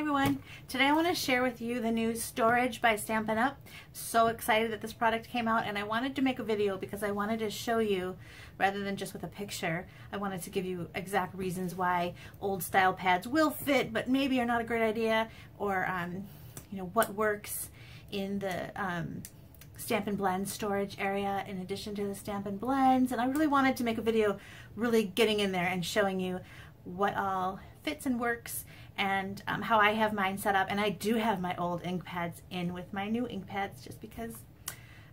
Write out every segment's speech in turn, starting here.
everyone. Today I want to share with you the new storage by Stampin' Up. So excited that this product came out, and I wanted to make a video because I wanted to show you, rather than just with a picture, I wanted to give you exact reasons why old style pads will fit but maybe are not a great idea, or you know, what works in the Stampin' Blend storage area in addition to the Stampin' Blends. And I really wanted to make a video really getting in there and showing you what all fits and works, and how I have mine set up. And I do have my old ink pads in with my new ink pads just because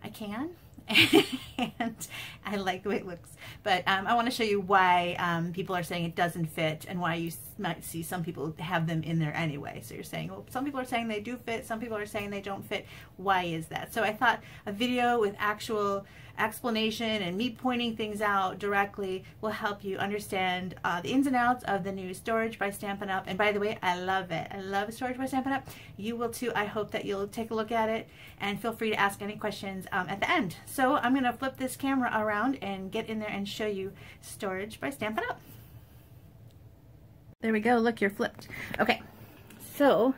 I can and I like the way it looks. But I want to show you why people are saying it doesn't fit, and why you might see some people have them in there anyway. So you're saying, well, some people are saying they do fit, some people are saying they don't fit. Why is that? So I thought a video with actual explanation and me pointing things out directly will help you understand the ins and outs of the new Storage by Stampin' Up. And by the way, I love it. I love Storage by Stampin' Up. You will too. I hope that you'll take a look at it and feel free to ask any questions at the end. So I'm going to flip this camera around and get in there and show you Storage by Stampin' Up. There we go. Look, you're flipped. Okay, so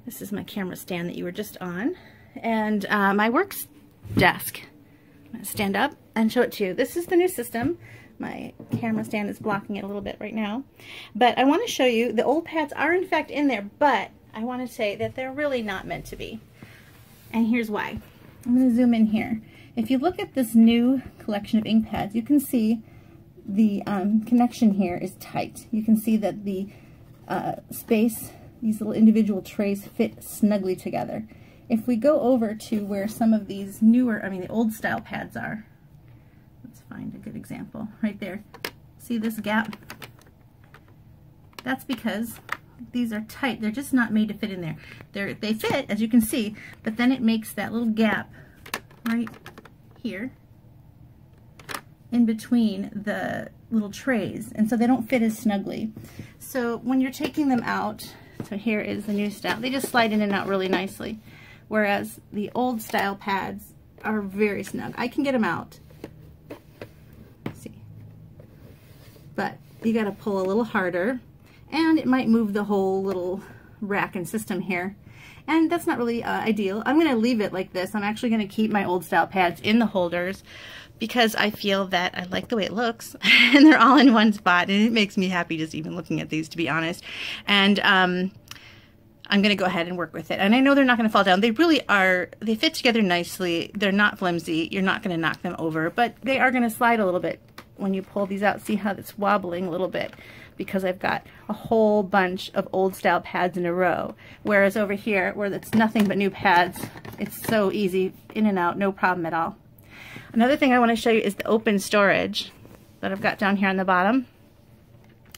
this is my camera stand that you were just on, and my work desk. I'm going to stand up and show it to you. This is the new system. My camera stand is blocking it a little bit right now. But I want to show you the old pads are in fact in there, but I want to say that they're really not meant to be. And here's why. I'm going to zoom in here. If you look at this new collection of ink pads, you can see the connection here is tight. You can see that the space, these little individual trays fit snugly together. If we go over to where some of these newer, the old style pads are, let's find a good example right there. See this gap? That's because these are tight. They're just not made to fit in there. They fit, as you can see, but then it makes that little gap right here in between the little trays, and so they don't fit as snugly. So when you're taking them out, so here is the new style, they just slide in and out really nicely. Whereas the old style pads are very snug. I can get them out. See, but you got to pull a little harder, and it might move the whole little rack and system here, and that's not really ideal. I'm going to leave it like this. I'm actually going to keep my old style pads in the holders because I feel that I like the way it looks, and they're all in one spot, and it makes me happy just even looking at these, to be honest. And I'm going to go ahead and work with it. And I know they're not going to fall down. They really are, they fit together nicely. They're not flimsy. You're not going to knock them over, but they are going to slide a little bit when you pull these out. See how it's wobbling a little bit because I've got a whole bunch of old style pads in a row. Whereas over here, where it's nothing but new pads, it's so easy, in and out, no problem at all. Another thing I want to show you is the open storage that I've got down here on the bottom.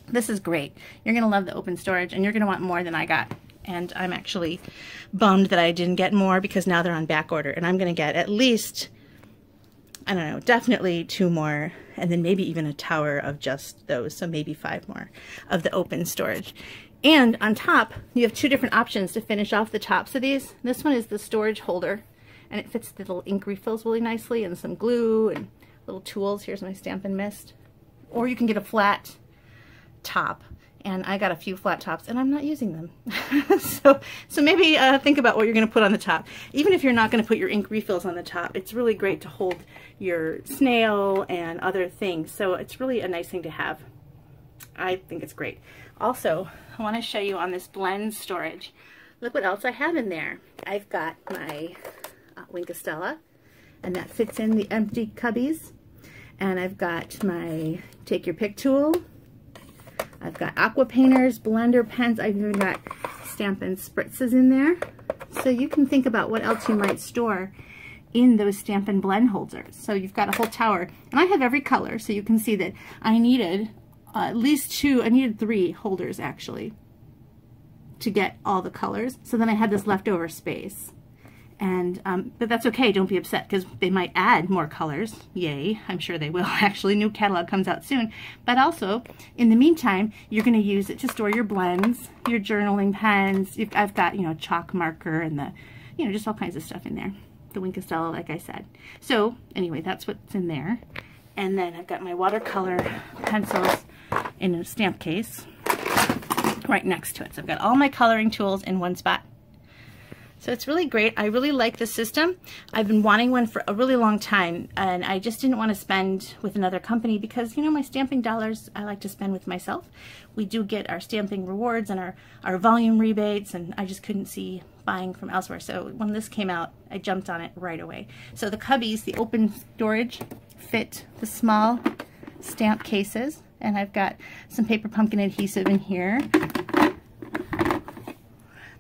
This is great. You're going to love the open storage, and you're going to want more than I got. And I'm actually bummed that I didn't get more because now they're on back order, and I'm going to get at least, I don't know, definitely 2 more, and then maybe even a tower of just those, so maybe 5 more of the open storage. And on top, you have 2 different options to finish off the tops of these. This one is the storage holder, and it fits the little ink refills really nicely, and some glue and little tools. Here's my Stampin' Mist. Or you can get a flat top. And I got a few flat tops, and I'm not using them. so maybe think about what you're going to put on the top. Even if you're not going to put your ink refills on the top, it's really great to hold your snail and other things. So it's really a nice thing to have. I think it's great. Also, I want to show you on this blend storage. Look what else I have in there. I've got my Winkostella, and that fits in the empty cubbies. And I've got my Take Your Pick tool. I've got aqua painters, blender pens. I've even got Stampin' Spritzes in there. So you can think about what else you might store in those Stampin' Blend holders. So you've got a whole tower. And I have every color, so you can see that I needed at least 2, I needed 3 holders actually to get all the colors. So then I had this leftover space. And but that's okay, don't be upset, because they might add more colors. Yay, I'm sure they will. Actually, new catalog comes out soon. But also, in the meantime, you're going to use it to store your blends, your journaling pens. I've got, you know, chalk marker and the, you know, just all kinds of stuff in there. The Winkostella, like I said. So anyway, that's what's in there. And then I've got my watercolor pencils in a stamp case. right next to it. So I've got all my coloring tools in one spot. So it's really great. I really like the system. I've been wanting one for a really long time, and I just didn't want to spend with another company because, you know, my stamping dollars I like to spend with myself. We do get our stamping rewards and our volume rebates, and I just couldn't see buying from elsewhere. So when this came out, I jumped on it right away. So the cubbies, the open storage, fit the small stamp cases, and I've got some paper pumpkin adhesive in here.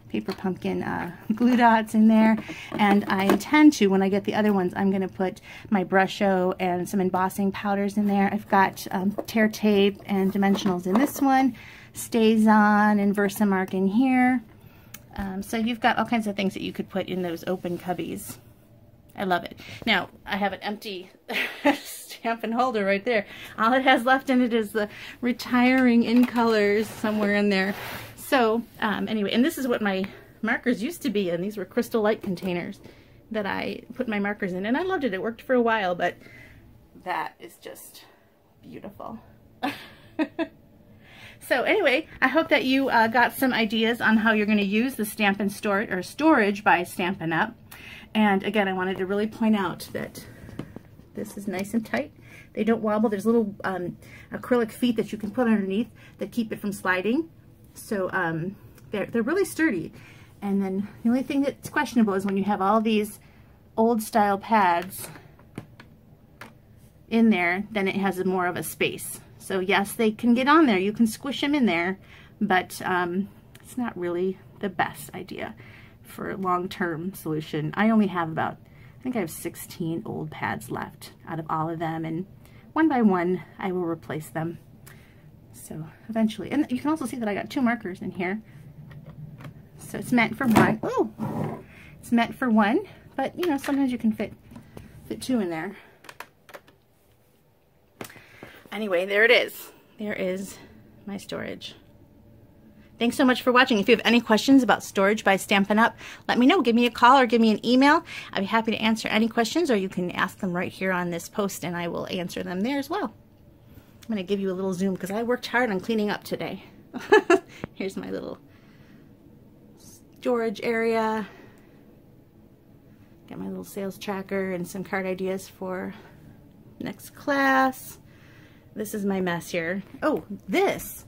Paper pumpkin glue dots in there, and I intend to, when I get the other ones, I'm going to put my Brusho and some embossing powders in there. I've got tear tape and dimensionals in this one, StazOn and Versamark in here. So you've got all kinds of things that you could put in those open cubbies. I love it. Now, I have an empty Stampin' holder right there. All it has left in it is the retiring in colors somewhere in there. So anyway, and this is what my markers used to be in. These were crystal light containers that I put my markers in, and I loved it. It worked for a while, but that is just beautiful. So anyway, I hope that you got some ideas on how you're going to use the Stampin' Storage by Stampin' Up. And again, I wanted to really point out that this is nice and tight. They don't wobble. There's little acrylic feet that you can put underneath that keep it from sliding. So they're really sturdy. And then the only thing that's questionable is when you have all these old style pads in there, then it has more of a space. So yes, they can get on there. You can squish them in there, but it's not really the best idea for a long-term solution. I only have about, I think I have 16 old pads left out of all of them, and one by one I will replace them. So eventually, and you can also see that I got 2 markers in here. So it's meant for one. Oh, it's meant for one, but you know, sometimes you can fit 2 in there. Anyway, there it is. There is my storage. Thanks so much for watching. If you have any questions about Storage by Stampin' Up, let me know. Give me a call or give me an email. I'd be happy to answer any questions, or you can ask them right here on this post and I will answer them there as well. I'm going to give you a little zoom because I worked hard on cleaning up today. Here's my little storage area. Got my little sales tracker and some card ideas for next class. This is my mess here. Oh, this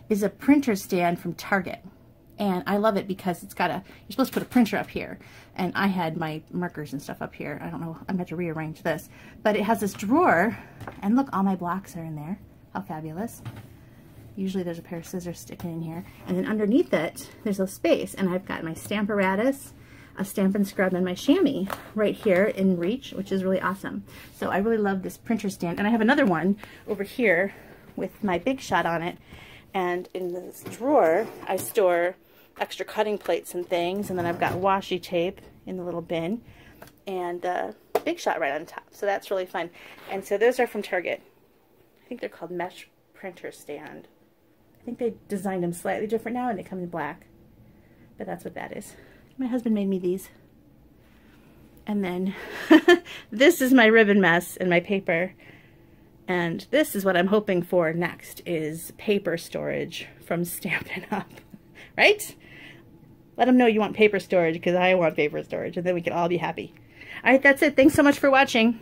is a printer stand from Target. And I love it because it's got a, you're supposed to put a printer up here. And I had my markers and stuff up here. I don't know, I'm going to rearrange this. But it has this drawer, and look, all my blocks are in there. How fabulous. Usually there's a pair of scissors sticking in here. And then underneath it, there's a space. And I've got my Stamparatus, a Stampin' Scrub, and my chamois right here in reach, which is really awesome. So I really love this printer stand. And I have another one over here with my Big Shot on it. And in this drawer, I store extra cutting plates and things. And then I've got washi tape in the little bin. And Big Shot right on top. So that's really fun. And so those are from Target. I think they're called Mesh Printer Stand. I think they designed them slightly different now, and they come in black. But that's what that is. My husband made me these. And then this is my ribbon mess and my paper. And this is what I'm hoping for next, is paper storage from Stampin' Up. Right? Let them know you want paper storage, because I want paper storage, and then we can all be happy. All right, that's it. Thanks so much for watching.